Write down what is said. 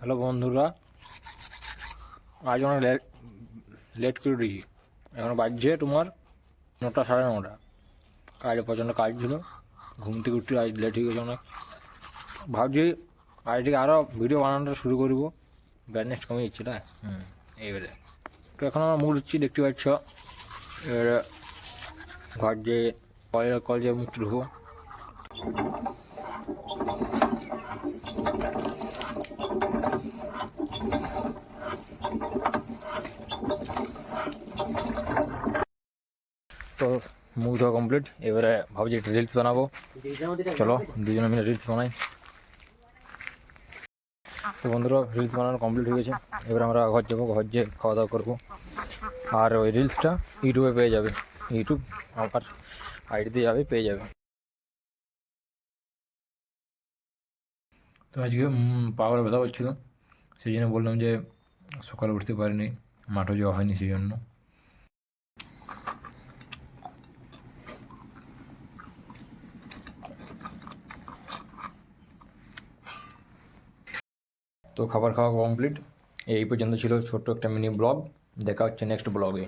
Hello বন্ধুরা, আজ অনেক লেট করে দিয়েছি। এখন বাজছে তোমার 9টা, 9:30। কাজে প্রচণ্ড কাজ ছিল, ঘুম থেকে উঠতে আজ লেট হয়ে গেছে অনেক। ভাবছি আজ থেকে আরও ভিডিও বানানোটা শুরু করবো, ব্যাডনেস কমে যাচ্ছে না। এইবারে তো এখন আমরা মুখ দিচ্ছি, দেখতে পাচ্ছ। এবারে ঘর যে কল যে মুখ ঢুকবো। তো মুখ ধোয়া কমপ্লিট। এবারে ভাবছি একটা রিলস বানাবো, চলো দুজনে মিলে রিলস বানাই। তো বন্ধুরা, রিলস বানানো কমপ্লিট হয়ে গেছে। এবার আমরা ঘর যাবো, ঘর যেয়ে খাওয়া দাওয়া করবো। আর ওই রিলসটা ইউটিউবে পেয়ে যাবে, ইউটিউব আমার আইডিতে যাবে, পেয়ে যাবে। তো আজকে পাওয়ার ব্যথা করছিল, সেই জন্য বললাম যে সকালে উঠতে পারিনি, মাঠে যাওয়া হয়নি সেই জন্য। তো খাবার খাওয়া কমপ্লিট। এই পর্যন্ত ছিল ছোট্ট একটা মিনি ব্লগ। দেখা হচ্ছে নেক্সট ব্লগে।